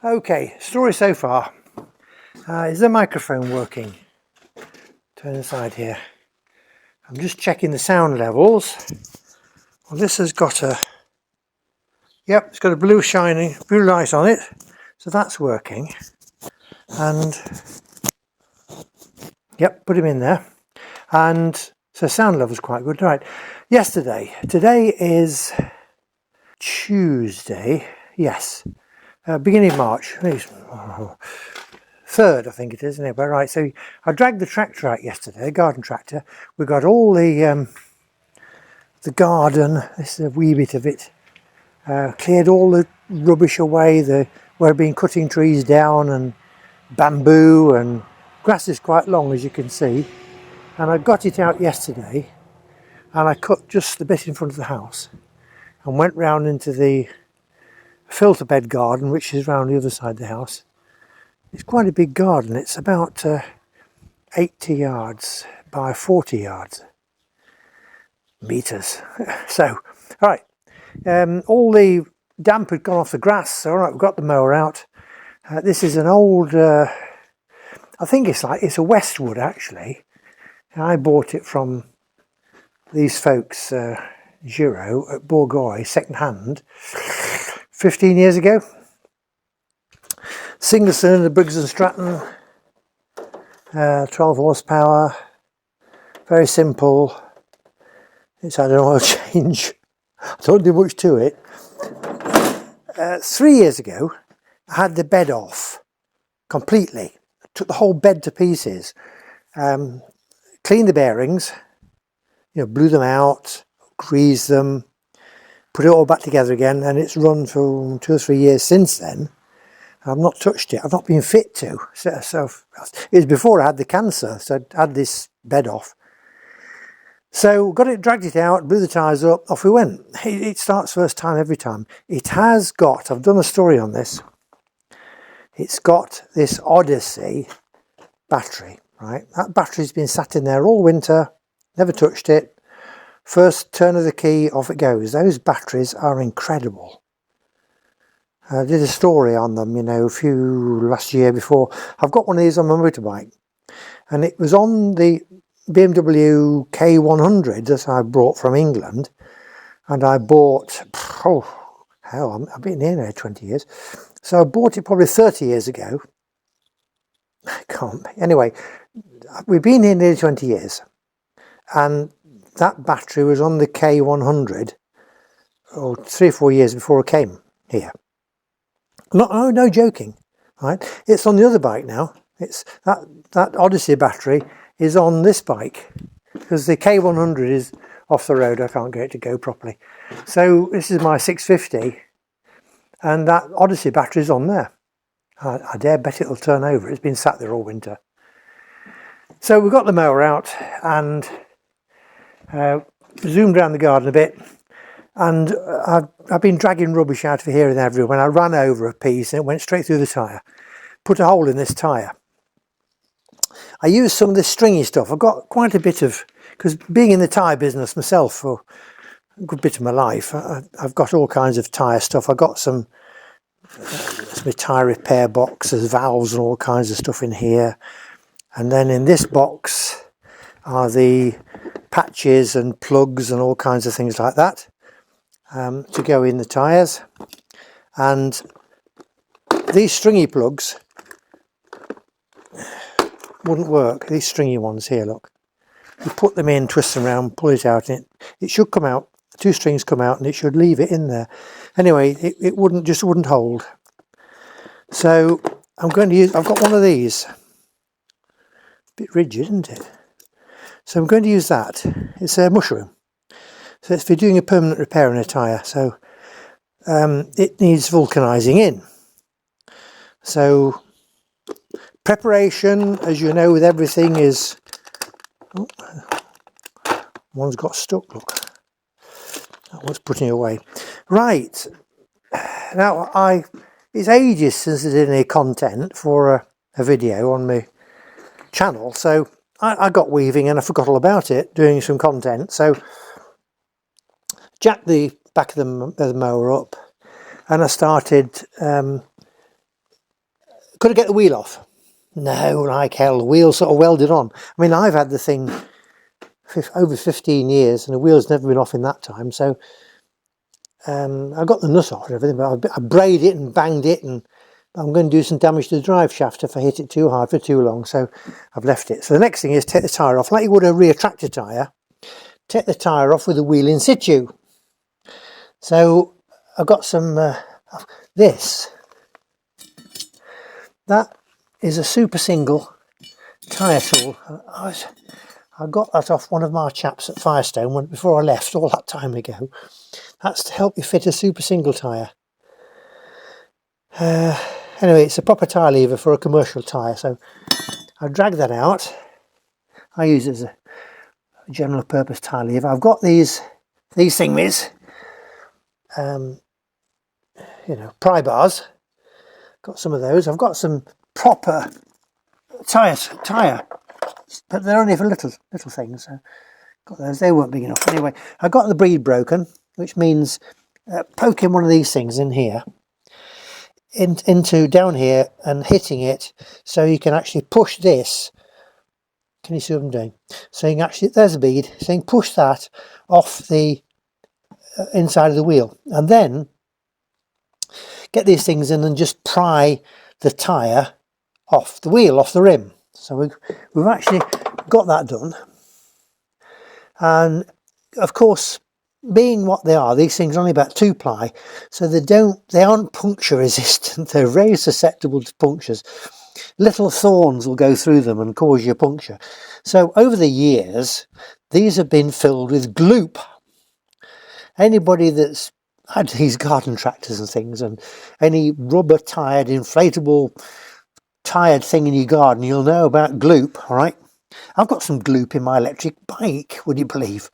Okay, story so far. Is the microphone working? Turn aside here. I'm just checking the sound levels. Well, this has got a, yep, it's got a blue light on it, so that's working. And yep, put him in there. And so sound level's quite good. Right, today is Tuesday, yes, beginning of March, 3rd I think it is, anyway. Right, so I dragged the tractor out yesterday, garden tractor. We got all the garden, this is a wee bit of it, cleared all the rubbish away, where I've been cutting trees down and bamboo, and grass is quite long as you can see. And I got it out yesterday and I cut just the bit in front of the house and went round into the filter bed garden, which is round the other side of the house. It's quite a big garden. It's about 80 yards by 40 yards meters. So, all right, all the damp had gone off the grass. So, all right, we've got the mower out. This is an old, I think it's a Westwood actually. I bought it from these folks, Giro at Bourgois, second hand, 15 years ago. Single cylinder Briggs & Stratton, 12 horsepower, very simple. It's had an oil change. I don't do much to it. 3 years ago, I had the bed off completely. I took the whole bed to pieces. Cleaned the bearings, blew them out, greased them, put it all back together again, and it's run for 2 or 3 years since then. I've not touched it. I've not been fit to. So it was before I had the cancer, so I had this bed off. So dragged it out, blew the tyres up, off we went. It starts first time every time. It has got, I've done a story on this, it's got this Odyssey battery, right? That battery's been sat in there all winter, never touched it. First turn of the key, off it goes. Those batteries are incredible. I did a story on them, last year before. I've got one of these on my motorbike, and it was on the BMW K100 that I brought from England, and I bought, I've been here now 20 years, so I bought it probably 30 years ago. Anyway, we've been here nearly 20 years, and that battery was on the K100 3 or 4 years before I came here. No joking, right? It's on the other bike now. It's that Odyssey battery is on this bike because the K100 is off the road. I can't get it to go properly. So this is my 650, and that Odyssey battery is on there. I dare bet it'll turn over. It's been sat there all winter. So we got the mower out and zoomed around the garden a bit, and I've been dragging rubbish out of here and everywhere. When I ran over a piece and it went straight through the tyre, put a hole in this tyre. I used some of this stringy stuff. I've got quite a bit of, because being in the tyre business myself for a good bit of my life, I've got all kinds of tyre stuff. I've got some tyre repair boxes, valves and all kinds of stuff in here. And then in this box are the patches and plugs and all kinds of things like that to go in the tyres. And these stringy plugs wouldn't work. These stringy ones here, look. You put them in, twist them around, pull it out, and it should come out. The 2 strings come out and it should leave it in there. Anyway, it wouldn't hold. So I'm going to use, I've got one of these. A bit rigid, isn't it? So I'm going to use that. It's a mushroom. So it's for doing a permanent repair on a tyre. So it needs vulcanising in. So preparation, as you know, with everything is... Oh, one's got stuck, look. That one's putting it away. Right. Now, it's ages since I did any content for a video on my channel, so I got weaving and I forgot all about it, doing some content. So jacked the back of the mower up, and I started Could I get the wheel off? No, like hell. The wheel's sort of welded on. I mean, I've had the thing over 15 years and the wheel's never been off in that time. So I got the nut off and everything, but I braided it and banged it, and I'm going to do some damage to the drive shaft if I hit it too hard for too long. So I've left it. So the next thing is take the tyre off, like you would a rear tractor tyre. Take the tyre off with the wheel in situ. So I've got some, this. That is a super single tyre tool. I got that off one of my chaps at Firestone before I left all that time ago. That's to help you fit a super single tyre. Anyway, it's a proper tyre lever for a commercial tyre, so I drag that out. I use it as a general purpose tyre lever. I've got these thingies, you know, pry bars. Got some of those. I've got some proper tyre, but they're only for little things. So got those. They weren't big enough. Anyway, I got the bead broken, which means poking one of these things in here, into down here, and hitting it, so you can actually push this. Can you see what I'm doing? So you can actually, there's a bead. So you can push that off the inside of the wheel, and then get these things in and just pry the tyre off the wheel, off the rim. So we've actually got that done. And of course, being what they are, these things are only about 2-ply, so they aren't puncture resistant. They're very susceptible to punctures. Little thorns will go through them and cause you a puncture. So over the years, these have been filled with GLOOP. Anybody that's had these garden tractors and things, and any rubber tired, inflatable tired thing in your garden, you'll know about GLOOP. All right, I've got some GLOOP in my electric bike, would you believe?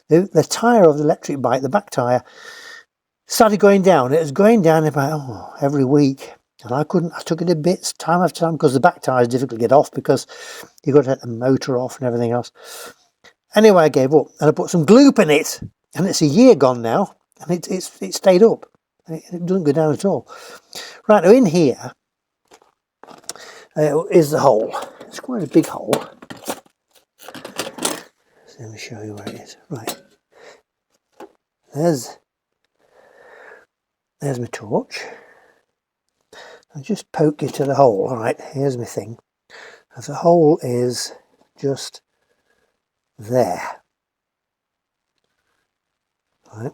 The tyre of the electric bike, the back tyre, started going down. It was going down about every week, and I took it to bits time after time, because the back tyre is difficult to get off, because you've got to take the motor off and everything else. Anyway, I gave up and I put some GLOOP in it, and it's a year gone now, and it stayed up. It doesn't go down at all. Right, now in here is the hole. It's quite a big hole. So let me show you where it is. Right, there's my torch. I'll just poke you to the hole. All right, here's my thing. And the hole is just there. Right.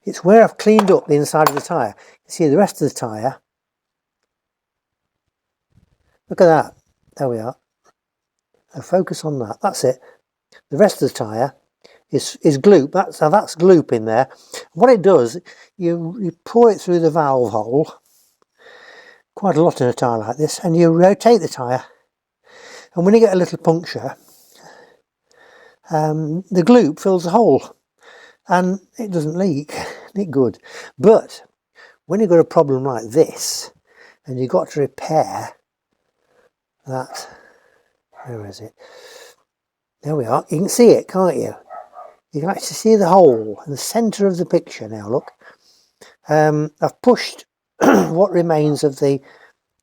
It's where I've cleaned up the inside of the tyre. You see the rest of the tyre. Look at that. There we are. Now focus on that. That's it. The rest of the tyre is GLOOP. That's GLOOP in there. What it does, you pour it through the valve hole, quite a lot in a tyre like this, and you rotate the tyre. And when you get a little puncture, the GLOOP fills the hole, and it doesn't leak. Isn't it good? But when you've got a problem like this, and you've got to repair that, where is it? There we are. You can see it, can't you? You can actually see the hole in the centre of the picture now, look. I've pushed what remains of the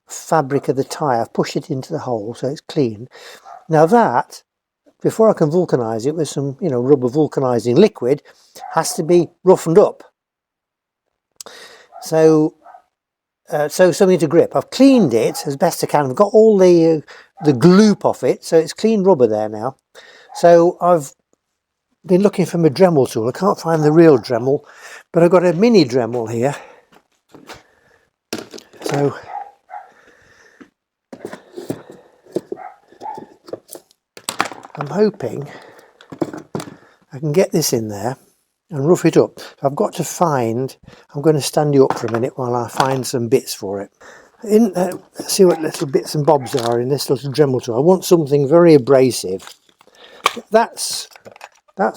fabric of the tyre. I've pushed it into the hole so it's clean. Now that, before I can vulcanise it with some, rubber vulcanising liquid, has to be roughened up. So something to grip. I've cleaned it as best I can. I've got all the GLOOP off it, so it's clean rubber there now. So I've been looking for my Dremel tool. I can't find the real Dremel, but I've got a mini Dremel here. So I'm hoping I can get this in there and rough it up. I've got to find, I'm going to stand you up for a minute while I find some bits for it. Let's see what little bits and bobs there are in this little Dremel tool. I want something very abrasive. That's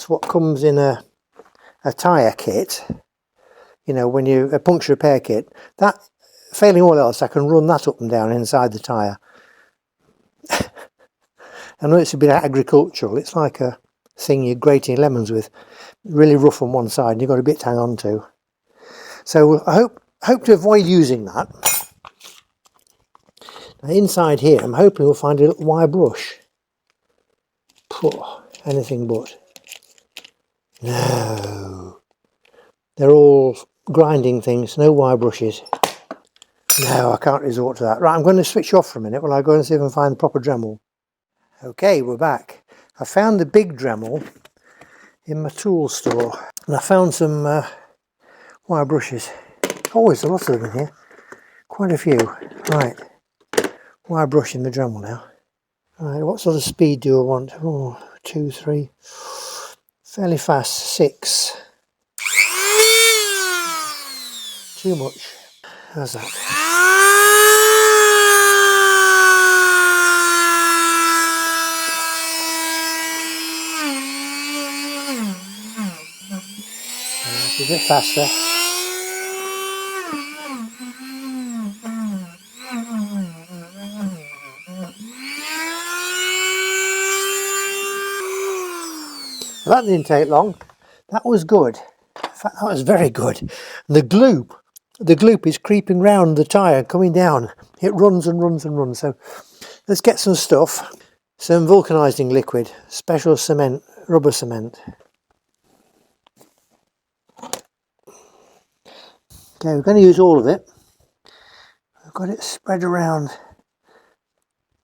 what comes in a tyre kit, when a puncture repair kit. That, failing all else, I can run that up and down inside the tyre. I know it's a bit agricultural. It's like a thing you're grating lemons with. Really rough on one side and you've got a bit to hang on to. So I hope to avoid using that. Now inside here, I'm hoping we'll find a little wire brush. Poor, anything but. No. They're all grinding things, no wire brushes. No, I can't resort to that. Right, I'm going to switch off for a minute while I go and see if I can find the proper Dremel. Okay, we're back. I found the big Dremel in my tool store. And I found some wire brushes. Oh, there's a lot of them in here. Quite a few. Right, wire brush in the Dremel now. Right, what sort of speed do I want? Oh, 2, 3. Fairly fast, 6. Too much. How's that? A bit faster. That didn't take long. That was good. In fact, that was very good. The gloop is creeping round the tyre, coming down. It runs and runs and runs. So let's get some stuff. Some vulcanising liquid, special cement, rubber cement. Okay, we're going to use all of it. I've got it spread around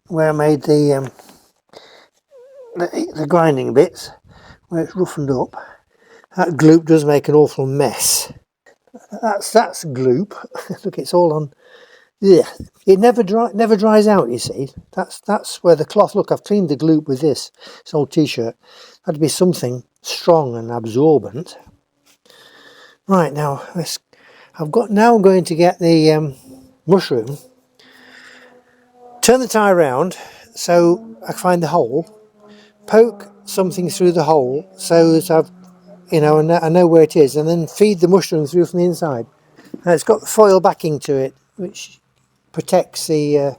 where I made the grinding bits, where it's roughened up. That gloop does make an awful mess. That's gloop. Look, it's all on. Yeah, it never dries out. You see, that's where the cloth. Look, I've cleaned the gloop with this old t-shirt. Had to be something strong and absorbent. Right, now I'm going to get the mushroom. Turn the tyre round so I find the hole. Poke something through the hole so that I know where it is, and then feed the mushroom through from the inside. Now it's got foil backing to it, which protects the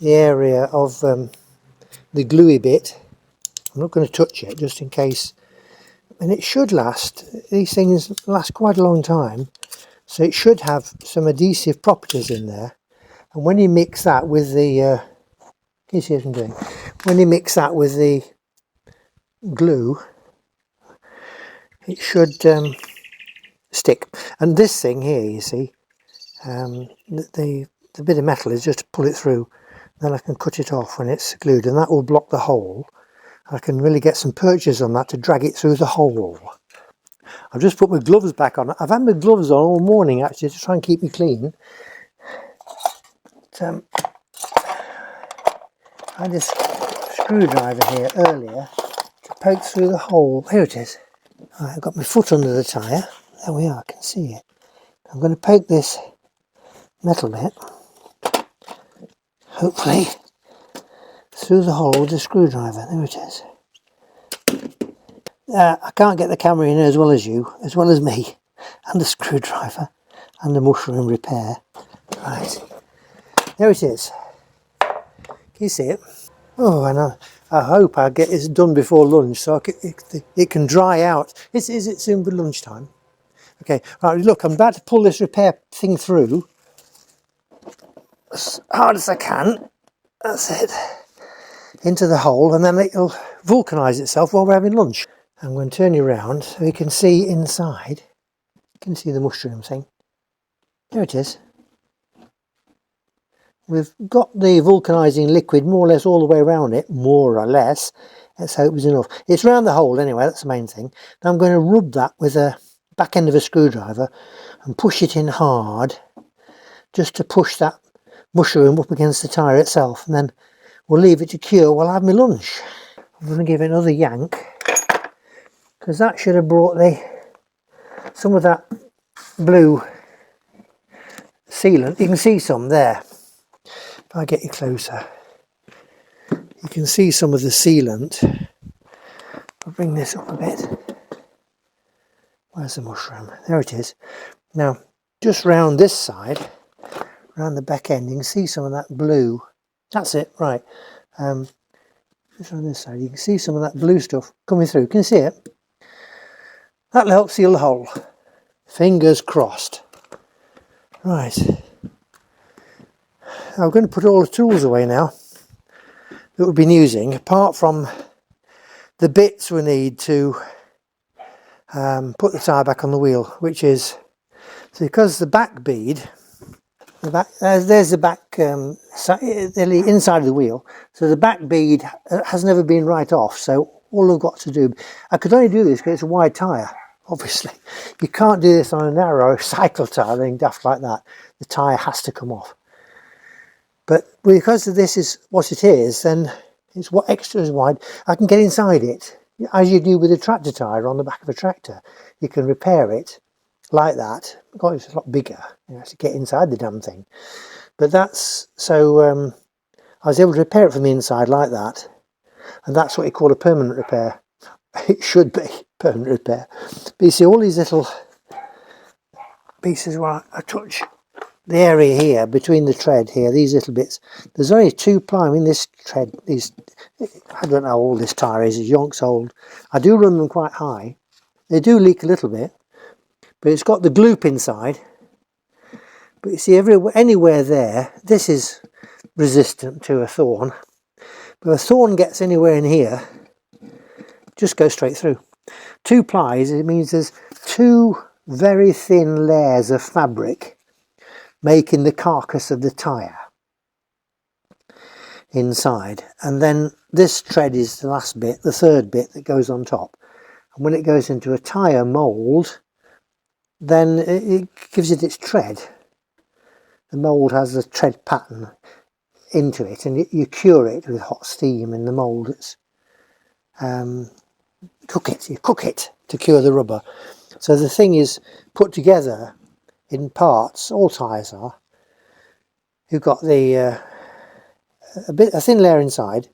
area of the gluey bit. I'm not going to touch it just in case, and it should last. These things last quite a long time, so it should have some adhesive properties in there. And when you mix that with the, can you see what I'm doing? When you mix that with the glue, it should stick. And this thing here, you see, the bit of metal is just to pull it through. Then I can cut it off when it's glued, and that will block the hole. I can really get some purchase on that to drag it through the hole. I've just put my gloves back on. I've had my gloves on all morning actually to try and keep me clean. But, I had this screwdriver here earlier to poke through the hole. Here it is. Right, I've got my foot under the tyre. There we are, I can see it. I'm going to poke this metal bit, hopefully, through the hole with the screwdriver. There it is. I can't get the camera in as well as me, and the screwdriver, and the mushroom repair. Right, there it is. Can you see it? Oh, and I hope I get this done before lunch so it can dry out. Is it soon for lunchtime? Okay, right, look, I'm about to pull this repair thing through as hard as I can. That's it. Into the hole, and then it'll vulcanise itself while we're having lunch. I'm going to turn you around so you can see inside. You can see the mushroom thing. There it is. We've got the vulcanising liquid more or less all the way around it, more or less. Let's hope it's enough. It's round the hole anyway, that's the main thing. Now I'm going to rub that with a back end of a screwdriver and push it in hard, just to push that mushroom up against the tyre itself, and then we'll leave it to cure while I have my lunch. I'm going to give it another yank, because that should have brought some of that blue sealant. You can see some there. If I get you closer, you can see some of the sealant. I'll bring this up a bit. Where's the mushroom? There it is. Now, just round this side, around the back end, you can see some of that blue. That's it, right. Just on this side, you can see some of that blue stuff coming through. Can you see it? That'll help seal the hole. Fingers crossed. Right. I'm going to put all the tools away now that we've been using, apart from the bits we need to put the tyre back on the wheel, which is, so because the back bead, there's the back the inside of the wheel, so the back bead has never been right off, so all I've got to do, I could only do this because it's a wide tyre, obviously. You can't do this on a narrow cycle tyre, anything daft like that. The tyre has to come off. But because this is what it is, then it's what extra is wide. I can get inside it, as you do with a tractor tyre on the back of a tractor. You can repair it like that. God, it's a lot bigger, you know, to get inside the damn thing. But that's, so I was able to repair it from the inside like that. And that's what you call a permanent repair. It should be permanent repair. But you see all these little pieces where I touch the area here between the tread here, these little bits. There's only 2 ply. I mean, this tread, I don't know how old this tyre is, it's yonks old. I do run them quite high. They do leak a little bit, but it's got the GLOOP inside. But you see, anywhere there, this is resistant to a thorn. But if a thorn gets anywhere in here, just go straight through. 2 plies, it means there's 2 very thin layers of fabric making the carcass of the tyre inside. And then this tread is the last bit, the 3rd bit that goes on top. And when it goes into a tyre mould, then it gives it its tread. The mould has the tread pattern into it, and you cure it with hot steam in the mould. It's you cook it to cure the rubber. So the thing is put together in parts. All tyres are. You've got the a thin layer inside,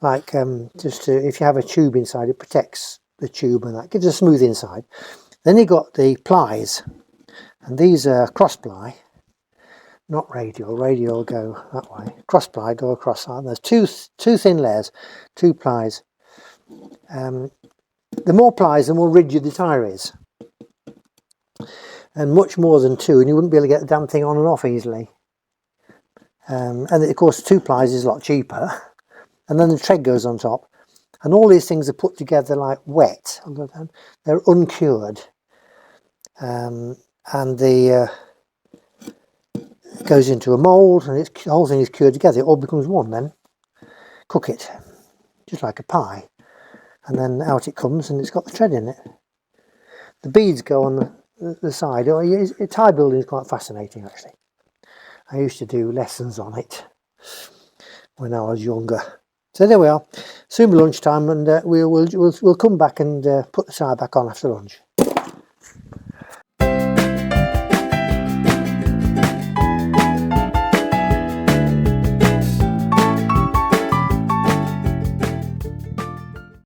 like if you have a tube inside, it protects the tube and that gives a smooth inside. Then you've got the plies, and these are cross ply. Not radial. Radial go that way. Cross ply go across that. There's two thin layers, 2 plies. The more plies, the more rigid the tyre is, and much more than 2, and you wouldn't be able to get the damn thing on and off easily. And of course, 2 plies is a lot cheaper. And then the tread goes on top, and all these things are put together like wet. They're uncured, and the goes into a mould, and the whole thing is cured together. It all becomes one. Then cook it just like a pie, and then out it comes, and it's got the tread in it. The beads go on the side. Tyre building is quite fascinating, actually. I used to do lessons on it when I was younger. So there we are. Soon be lunchtime, and we'll come back and put the tyre back on after lunch.